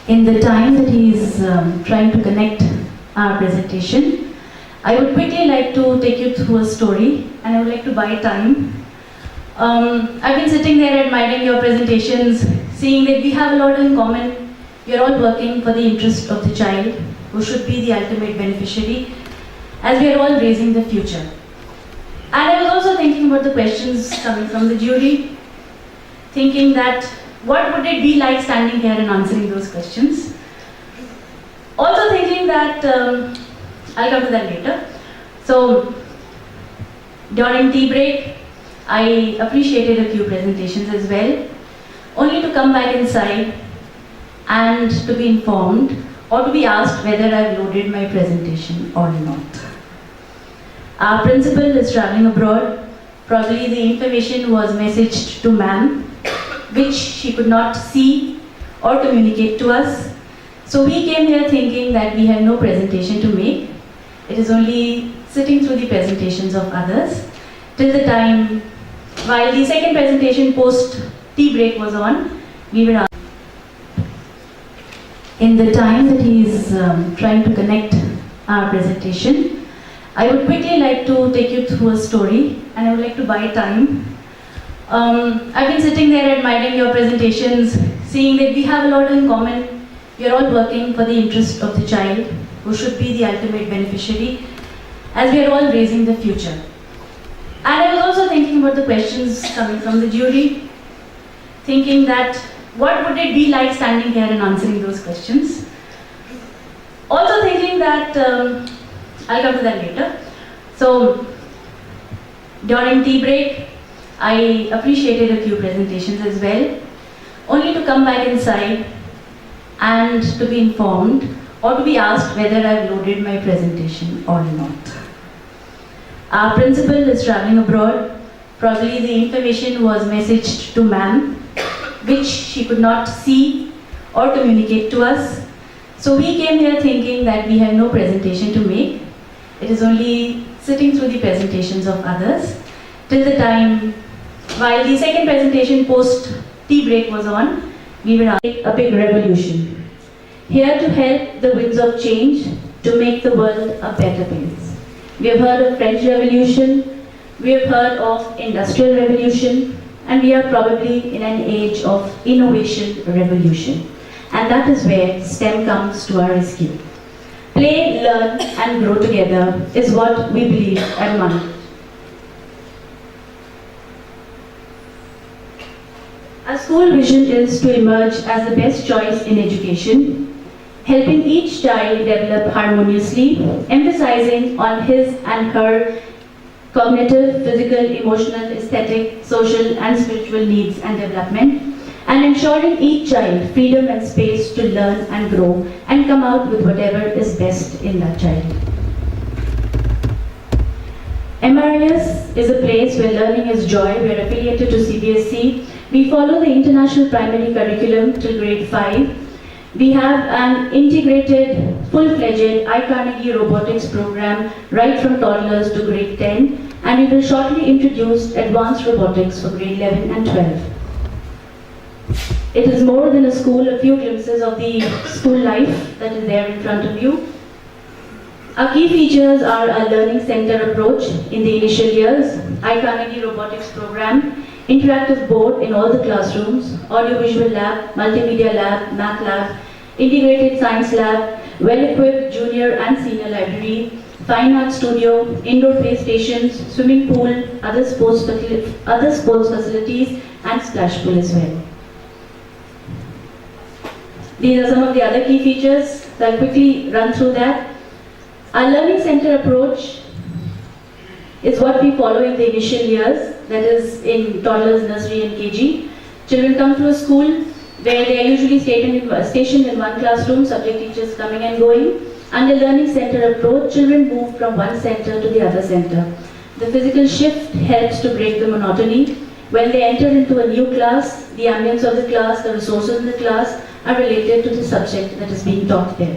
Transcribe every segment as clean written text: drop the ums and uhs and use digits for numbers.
In the time that he is trying to connect our presentation, I would quickly like to take you through a story, and I would like to buy time. I've been sitting there admiring your presentations, seeing that we have a lot in common. You're all working for the interest of the child, who should be the ultimate beneficiary, as we are all raising the future. And I was also thinking about the questions coming from the jury, thinking that what would it be like standing here and answering those questions? Also thinking that, I'll come to that later. So, during tea break, I appreciated a few presentations as well, only to come back inside and to be informed or to be asked whether I've loaded my presentation or not. Our principal is traveling abroad. Probably the information was messaged to ma'am, which she could not see or communicate to us. So we came here thinking that we have no presentation to make. It is only sitting through the presentations of others till the time, while the second presentation post tea break was on, we were asked. In the time that he is trying to connect our presentation, I would quickly like to take you through a story, and I would like to buy time. I've been sitting there admiring your presentations, seeing that we have a lot in common. You're all working for the interest of the child, who should be the ultimate beneficiary, as we are all raising the future. And I was also thinking about the questions coming from the jury, thinking that what would it be like standing here and answering those questions? Also thinking that, I'll come to that later. So, during tea break, I appreciated a few presentations as well, only to come back inside and to be informed or to be asked whether I've loaded my presentation or not. Our principal is traveling abroad. Probably the information was messaged to ma'am, which she could not see or communicate to us. So we came here thinking that we have no presentation to make. It is only sitting through the presentations of others till the time, while the second presentation post tea break was on, we were asked a big revolution. Here to help the winds of change to make the world a better place. We have heard of French Revolution, we have heard of Industrial Revolution, and we are probably in an age of innovation revolution. And that is where STEM comes to our rescue. Play, learn, and grow together is what we believe at MUN. Our school vision is to emerge as the best choice in education, helping each child develop harmoniously, emphasizing on his and her cognitive, physical, emotional, aesthetic, social, and spiritual needs and development, and ensuring each child freedom and space to learn and grow and come out with whatever is best in that child. MRIS is a place where learning is joy. We are affiliated to CBSE. We follow the international primary curriculum till grade 5. We have an integrated, full-fledged iCarnegie robotics program right from toddlers to grade 10, and we will shortly introduce advanced robotics for grade 11 and 12. It is more than a school, a few glimpses of the school life that is there in front of you. Our key features are a learning center approach in the initial years, iCarnegie robotics program, interactive board in all the classrooms, audiovisual lab, multimedia lab, math lab, integrated science lab, well-equipped junior and senior library, fine art studio, indoor play stations, swimming pool, other sports facilities, and splash pool as well. These are some of the other key features, so I'll quickly run through that. Our learning center approach is what we follow in the initial years, that is in toddlers, nursery and KG. Children come to a school where they are usually stationed in one classroom, subject teachers coming and going. Under learning center approach, children move from one center to the other center. The physical shift helps to break the monotony. When they enter into a new class, the ambience of the class, the resources in the class are related to the subject that is being taught there.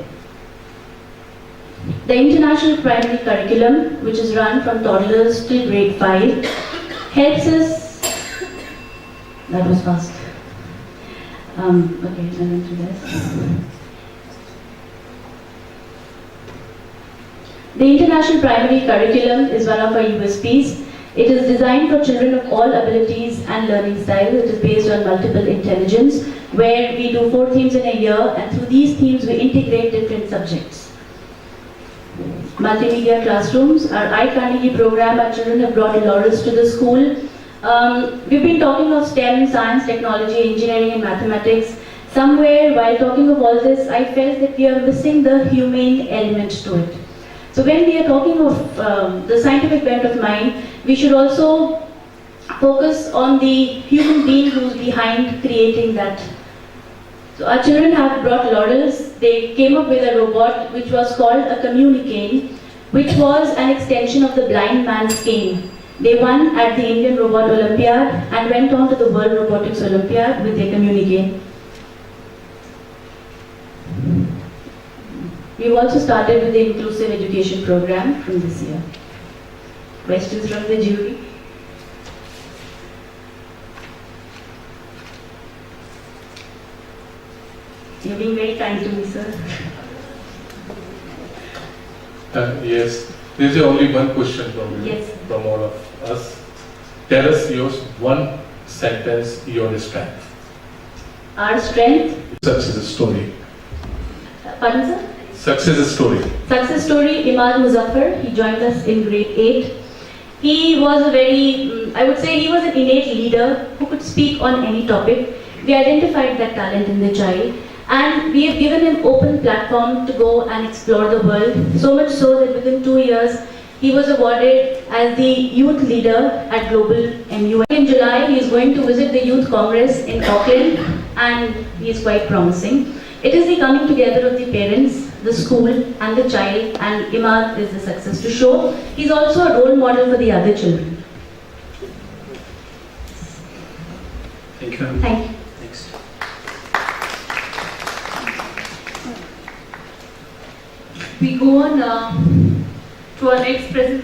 The international primary curriculum, which is run from toddlers till grade 5, helps us, that was fast, Okay, I went through this. The International Primary Curriculum is one of our USPs. It is designed for children of all abilities and learning styles. It is based on multiple intelligence, where we do 4 themes in a year, and through these themes we integrate different subjects. Multimedia classrooms, our iCarnegie program, our children have brought laurels to the school. We've been talking of STEM, science, technology, engineering and mathematics. Somewhere while talking of all this, I felt that we are missing the humane element to it. So when we are talking of the scientific bent of mind, we should also focus on the human being who's behind creating that. So our children have brought laurels. They came up with a robot which was called a Communicane, which was an extension of the blind man's cane. They won at the Indian Robot Olympiad and went on to the World Robotics Olympiad with their Communicane. We've also started with the inclusive education program from this year. Questions from the jury? You're being very kind to me, sir. Yes, there is only one question from you, Yes. from all of us. Tell us your one sentence, your strength. Our strength. Success story. Pardon, sir? Success story. Success story, Imad Muzaffar. He joined us in grade 8. He was a very, I would say he was an innate leader who could speak on any topic. We identified that talent in the child, and we have given him open platform to go and explore the world. So much so that within 2 years, he was awarded as the youth leader at Global MU. In July, he is going to visit the Youth Congress in Auckland, and he is quite promising. It is the coming together of the parents, the school and the child, and Imad is the success to show. He's also a role model for the other children. Thank you. Thank you. Next. We go on to our next presentation.